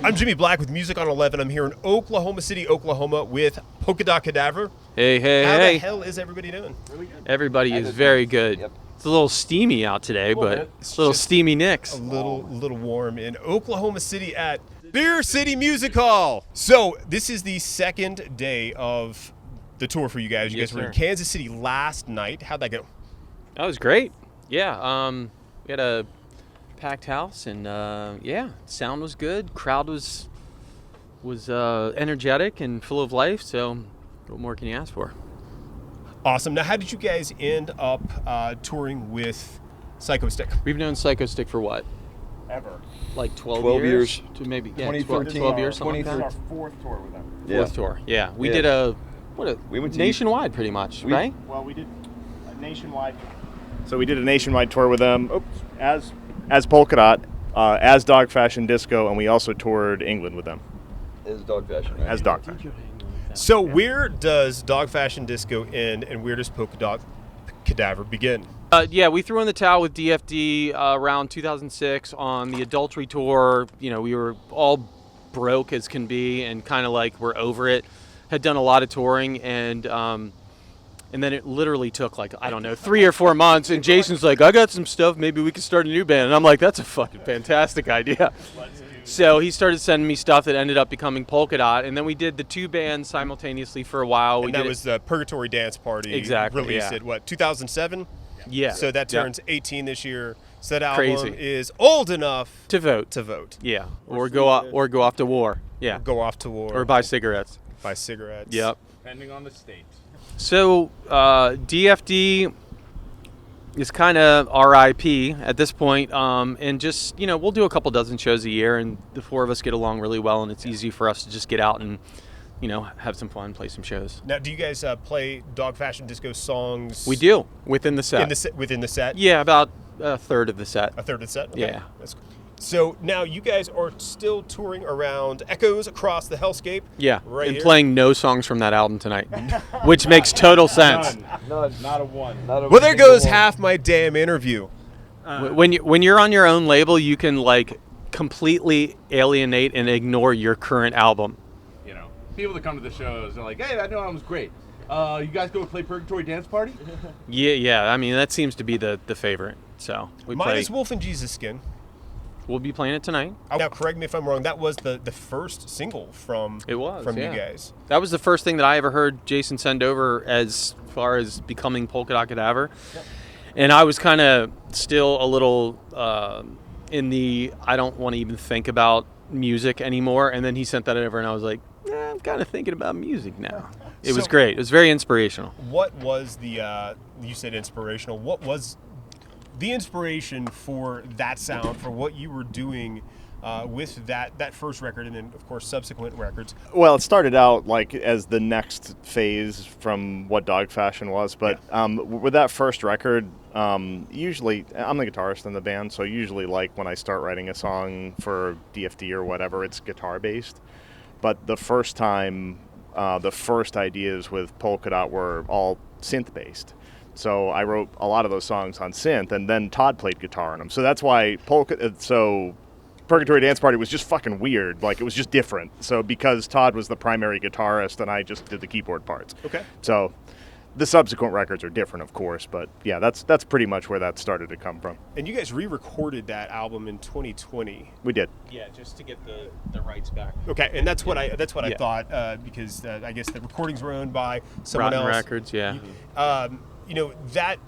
I'm Jimmy Black with Music on 11. I'm here in Oklahoma City, Oklahoma with Polkadot Cadaver. Hey. How the hell is everybody doing? Really good. Everybody is very good. Yep. It's a little steamy out today, but it's a little steamy nicks. A little warm in Oklahoma City at Beer City Music Hall. So this is the second day of the tour for you guys. You Yes, guys were in sir. Kansas City last night. How'd that go? That was great. Yeah, we had a packed house, and sound was good. Crowd was energetic and full of life. So, what more can you ask for? Awesome. Now, how did you guys end up touring with Psycho Stick? We've known Psycho Stick for what? Ever. Like 12 years. To maybe 2013. 12 years, something like that. Our fourth tour with them. Fourth tour. Yeah, we Yeah. did We went to nationwide pretty much, right? Well, we did a nationwide. So we did a nationwide tour with them as Polkadot, as Dog Fashion Disco, and we also toured England with them Is dog fashion, right? as Dog Fashion. So where does Dog Fashion Disco end, and where does Polkadot Cadaver begin? We threw in the towel with DFD around 2006 on the Adultery tour. You know, we were all broke as can be and kind of like we're over it. Had done a lot of touring, and then it literally took like, I don't know, 3 or 4 months, and Jason's like, I got some stuff, maybe we could start a new band. And I'm like, that's a fucking fantastic idea. So he started sending me stuff that ended up becoming Polkadot, and then we did the two bands simultaneously for a while. And that was the Purgatory Dance Party. Exactly, Released yeah. it, what, 2007? Yeah. So that Yeah. turns 18 this year. So that album Crazy. is old enough to vote. to vote. Yeah. Or go off to war. Yeah. Go off to war. Or buy cigarettes. buy cigarettes. Yep. Depending on the state. So DFD is kind of RIP at this point, and just we'll do a couple dozen shows a year, and the four of us get along really well, and it's easy for us to just get out and have some fun, play some shows. Now, do you guys play Dog Fashion Disco songs? We do within the set. Within the set. Yeah, about a third of the set. A third of the set. Okay. Yeah. That's cool. So now you guys are still touring around Echoes Across the Hellscape. Yeah, Right and here. playing no songs from that album tonight, which makes total sense. None. Not a one. Not a Well, there goes single one. half my damn interview. When you're on your own label, you can like completely alienate and ignore your current album. You know, people that come to the shows are like, hey, that new album's great. You guys go play Purgatory Dance Party? Yeah. I mean, that seems to be the favorite. So we Mine play. is Wolf and Jesus Skin. We'll be playing it tonight. Now, correct me if I'm wrong. That was the first single from It was, from yeah. you guys. That was the first thing that I ever heard Jason send over as far as becoming Polkadot Cadaver. Yep. And I was kind of still a little in the I don't want to even think about music anymore. And then he sent that over, and I was like, I'm kind of thinking about music now. It was great. It was very inspirational. What was the you said inspirational? What was the inspiration for that sound, for what you were doing with that first record, and then of course subsequent records? Well, it started out like as the next phase from what Dog Fashion was, but with that first record, usually I'm the guitarist in the band, so usually like when I start writing a song for DFD or whatever, it's guitar based. But the first time, the first ideas with Polkadot were all synth based. So I wrote a lot of those songs on synth, and then Todd played guitar on them. So that's why Purgatory Dance Party was just fucking weird. Like, it was just different. So because Todd was the primary guitarist, and I just did the keyboard parts. Okay. So the subsequent records are different, of course, but yeah, that's pretty much where that started to come from. And you guys re-recorded that album in 2020. We did. Yeah, just to get the rights back. Okay, and that's what I Yeah. thought because I guess the recordings were owned by someone Rotten else. Records, yeah. That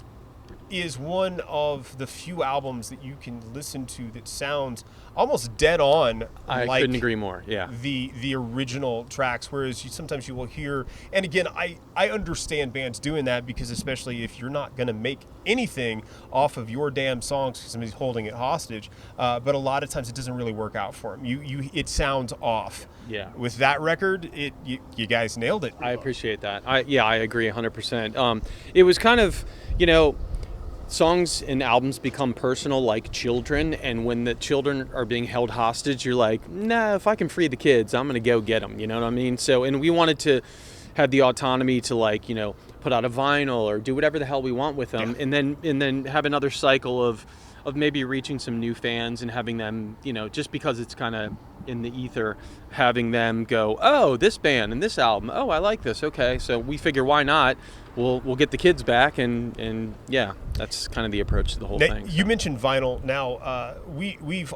is one of the few albums that you can listen to that sounds almost dead on. I like couldn't agree more. Yeah. the original tracks, whereas sometimes you will hear, and again, I understand bands doing that, because especially if you're not going to make anything off of your damn songs because somebody's holding it hostage, but a lot of times it doesn't really work out for them. It sounds off. Yeah. With that record, you guys nailed it. I appreciate that. I agree 100%. It was kind of, songs and albums become personal like children, and when the children are being held hostage, you're like, nah, if I can free the kids, I'm going to go get them, you know what I mean? So, and we wanted to have the autonomy to put out a vinyl or do whatever the hell we want with them, and then have another cycle of maybe reaching some new fans and having them, just because it's kind of in the ether, having them go, oh, this band and this album, oh, I like this, okay. So we figure, why not? We'll get the kids back, and yeah, that's kind of the approach to the whole Now, thing. you mentioned vinyl. Now, we've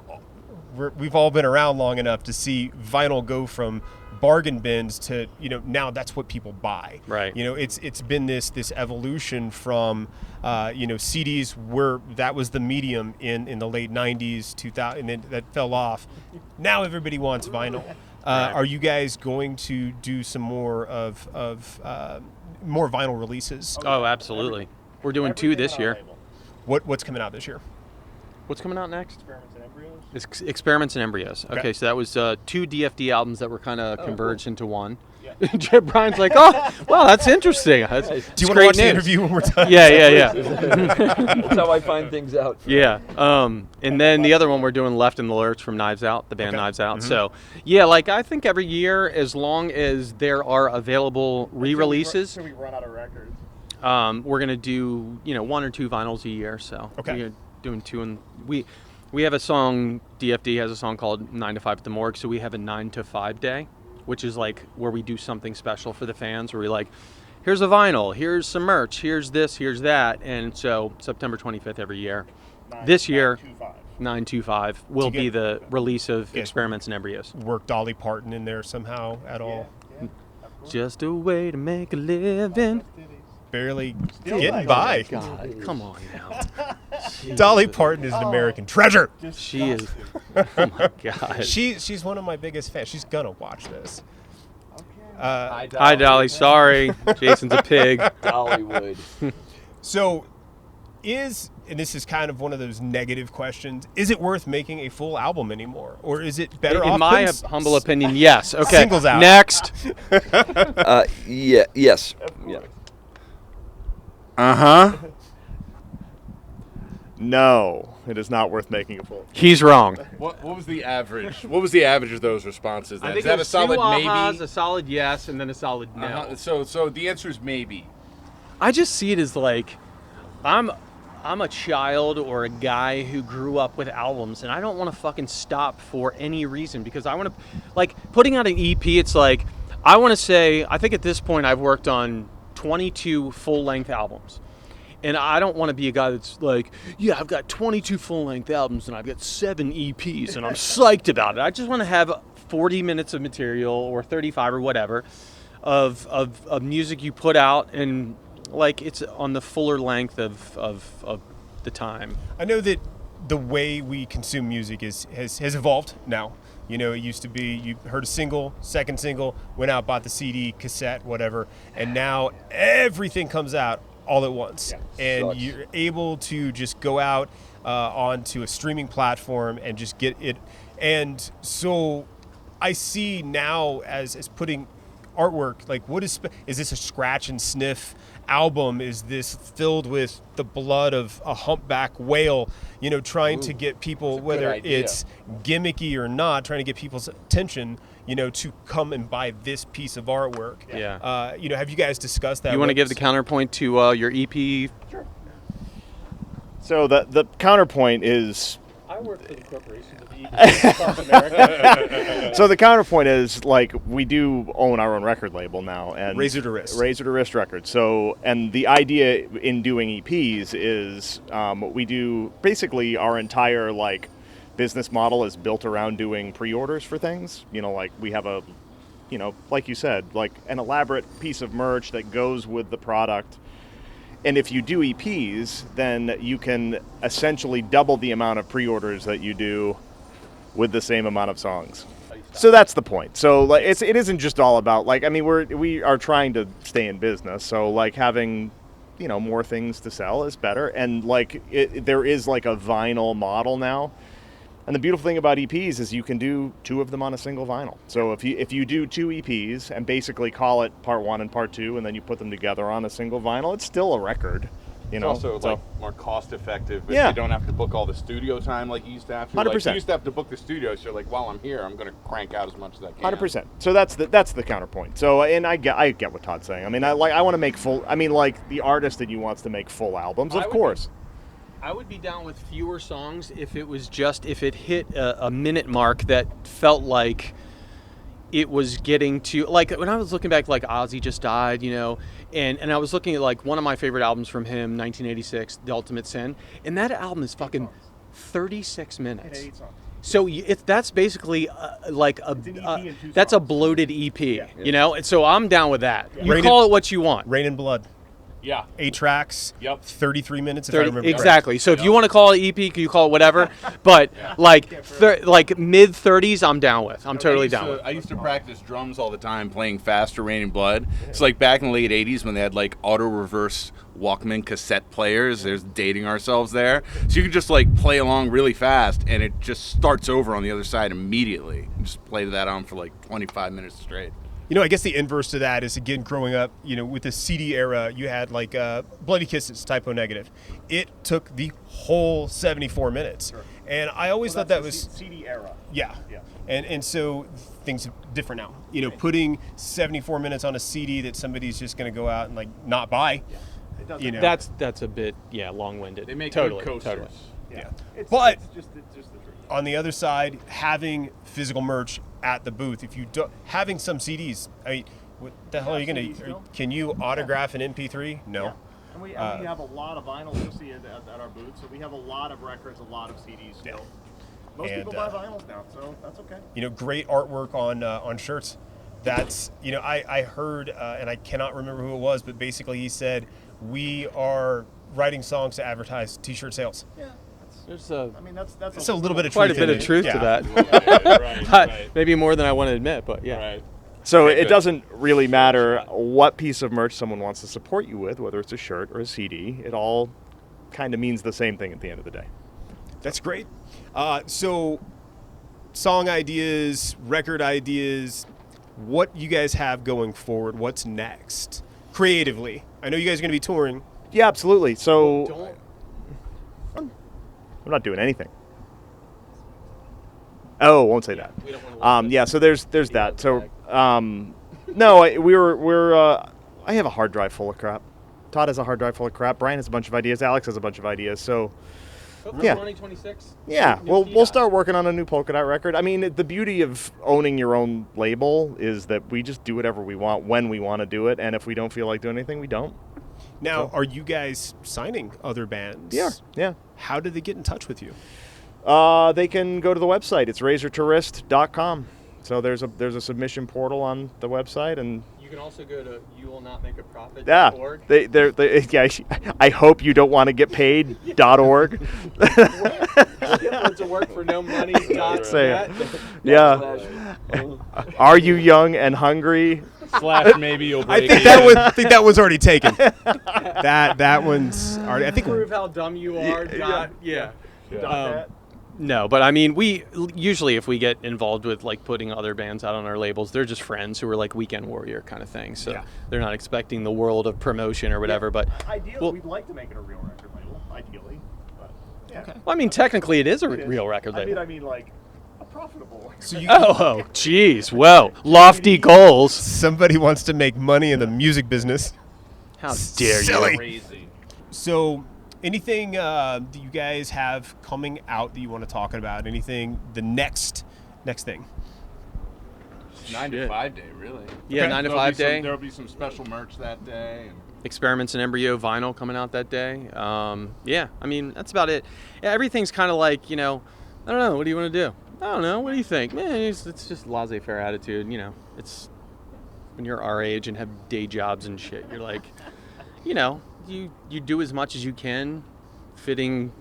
all been around long enough to see vinyl go from bargain bins to, now that's what people buy. Right. It's been this evolution from CDs, where that was the medium in the late 90s, 2000, and then that fell off. Now everybody wants vinyl. Are you guys going to do some more of more vinyl releases? Oh, absolutely. We're doing 2 this year. What's coming out this year? What's coming out next? Experiments and embryos. It's Experiments and Embryos. Okay, so that was 2 DFD albums that were kind of converged into one. Yeah. Brian's like, oh, well, that's interesting. Do you want to watch the interview when we're done? Yeah. That's how I find things out. Yeah. And then the other one we're doing, Left in the Lurch from Knives Out, the band Knives Out. So, yeah, I think every year, as long as there are available re-releases. So we run out of records. We're going to do, 1 or 2 vinyls a year. So we're doing 2. And we have a song, DFD has a song called 9 to 5 at the Morgue. So we have a 9 to 5 day, which is where we do something special for the fans, where we here's a vinyl, here's some merch, here's this, here's that. And so September 25th every year. This year, 925 will be the release of Experiments and Embryos. Work Dolly Parton in there somehow at all? Just a way to make a living. Barely getting by. God, come on now. Dolly Parton is an American treasure. She is. Oh my God. She's one of my biggest fans. She's gonna watch this. Hi, Dolly. Sorry, Jason's a pig. Dollywood. So, and this is kind of one of those negative questions, is it worth making a full album anymore, or is it better off? In my humble opinion, yes. Okay. Singles out. Next. Yes. Yeah. No, it is not worth making a full. He's wrong. What was the average? What was the average of those responses? Then? I think Is that a solid 2 ahas, maybe? a solid yes, and then a solid no. So the answer is maybe. I just see it as I'm a child or a guy who grew up with albums, and I don't want to fucking stop for any reason, because I want to, putting out an EP, it's I want to say, I think at this point I've worked on 22 full-length albums. And I don't want to be a guy that's yeah, I've got 22 full-length albums and I've got 7 EPs and I'm psyched about it. I just want to have 40 minutes of material, or 35 or whatever, of music you put out, and it's on the fuller length of the time. I know that the way we consume music has evolved now. It used to be you heard a single, second single, went out, bought the CD, cassette, whatever, and now everything comes out all at once. And sucks. You're able to just go out onto a streaming platform and just get it. And so I see now as putting artwork, what is this a scratch and sniff album? Is this filled with the blood of a humpback whale, trying to get people, whether it's gimmicky or not, trying to get people's attention, to come and buy this piece of artwork? Yeah. Have you guys discussed that? You want to give the counterpoint to your EP? Sure. So the counterpoint is. I work for the corporation of the North America. So the counterpoint is we do own our own record label now, and Razor to Wrist Records. So, and the idea in doing EPs is we do basically our entire business model is built around doing pre-orders for things. We have a, like you said, an elaborate piece of merch that goes with the product. And if you do EPs, then you can essentially double the amount of pre-orders that you do with the same amount of songs. So that's the point. So it isn't just all about we are trying to stay in business. So having more things to sell is better. And there is a vinyl model now. And the beautiful thing about EPs is you can do 2 of them on a single vinyl. So if you do 2 EPs and basically call it part 1 and part 2, and then you put them together on a single vinyl, it's still a record. It's also more cost effective. If you don't have to book all the studio time like you used to have to. 100%. You used to have to book the studio, so while I'm here, I'm going to crank out as much as I can. 100%. So that's the counterpoint. So, and I get what Todd's saying. I want to make full. The artist that you wants to make full albums, of course. I would be down with fewer songs if it hit a minute mark that felt like it was getting to, like, when I was looking back, like Ozzy just died, and I was looking at like one of my favorite albums from him, 1986, The Ultimate Sin, and that album is fucking 36 minutes. So that's basically that's a bloated EP, and so I'm down with that. You call it what you want. Rain and Blood. Yeah. 8 tracks. Yep. 33 minutes, if I remember exactly. correctly. So if you want to call it EP, you call it whatever. But like mid 30s, I'm down with. I'm totally down with. I used to practice drums all the time, playing Faster, Rain and Blood. It's like back in the late 80s when they had like auto reverse Walkman cassette players. There's dating ourselves there. So you can just like play along really fast, and it just starts over on the other side immediately. You just play that on for like 25 minutes straight. I guess the inverse to that is, again, growing up, with the CD era, you had like Bloody Kisses, Typo Negative. It took the whole 74 minutes. Sure. And I always thought that was CD era. Yeah. And so things are different now. Putting 74 minutes on a CD that somebody's just going to go out and like not buy. Yeah. That's a bit long-winded. They make totally, good coasters. totally. Yeah. But it's just the truth. On the other side, having physical merch at the booth, if you don't, having some CDs, I mean, what the hell are you going to, can you autograph an MP3? No. Yeah. And we have a lot of vinyls you'll see at our booth, so we have a lot of records, a lot of CDs still. Yeah. Most people buy vinyls now, so that's okay. Great artwork on shirts. That's, I heard, and I cannot remember who it was, but basically he said, we are writing songs to advertise T-shirt sales. Yeah. There's that's a little bit of quite truth a bit of truth to that. Right. Maybe more than I want to admit, but yeah. Right. So it doesn't really matter what piece of merch someone wants to support you with, whether it's a shirt or a CD. It all kind of means the same thing at the end of the day. That's great. So song ideas, record ideas, what you guys have going forward, what's next creatively? I know you guys are going to be touring. Yeah, absolutely. So I'm not doing anything. Oh, won't say that. Yeah, so there's that. So no, I have a hard drive full of crap. Todd has a hard drive full of crap. Brian has a bunch of ideas. Alex has a bunch of ideas. So yeah, 2026. yeah, we'll start working on a new Polkadot record. I mean, the beauty of owning your own label is that we just do whatever we want when we want to do it, and if we don't feel like doing anything, we don't. Now, are you guys signing other bands? Yeah. How do they get in touch with you? They can go to the website. It's razortourist.com. So there's a submission portal on the website, and you can also go to youwillnotmakeaprofit.org. I hope you don't want to get paid.org. To work for no money. Yeah. Are you young and hungry? / maybe you'll break I think that one's already taken. that one's already. I think prove how dumb you are. Yeah. That. No, but I mean, we usually, if we get involved with like putting other bands out on our labels, they're just friends who are like weekend warrior kind of thing. So they're not expecting the world of promotion or whatever. But ideally, we'd like to make it a real record label. Ideally, but yeah. Okay. Well, I mean, technically, it is a real record label. I mean, like a profitable. So geez, well, lofty goals. Somebody wants to make money in the music business. How dare you? Crazy. So, anything that you guys have coming out that you want to talk about? Anything? The next thing? 9 to 5 day, really. Yeah, 9 to 5 day. There'll be some special merch that day. And Experiments in Embryo vinyl coming out that day. Yeah, I mean, that's about it. Yeah, everything's kind of like, I don't know. What do you want to do? I don't know. What do you think? Man, it's just laissez-faire attitude. It's when you're our age and have day jobs and shit. You're like, you do as much as you can, fitting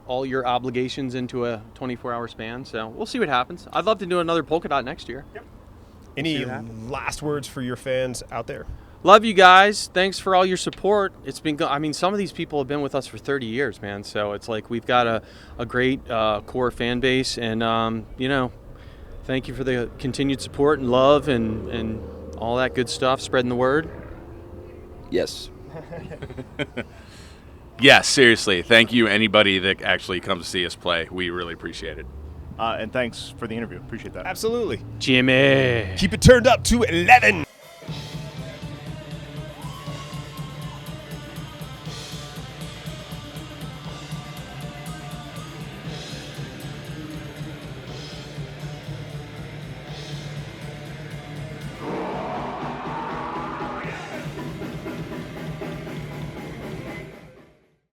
all your obligations into a 24-hour span. So we'll see what happens. I'd love to do another Polkadot next year. Yep. Any last words for your fans out there? Love you guys. Thanks for all your support. It's been, some of these people have been with us for 30 years, man. So it's like we've got a great core fan base, and thank you for the continued support and love and all that good stuff. Spreading the word. Yes. yes, seriously. Thank you, anybody that actually comes to see us play. We really appreciate it. And thanks for the interview. Appreciate that. Absolutely. Jimmy. Keep it turned up to 11.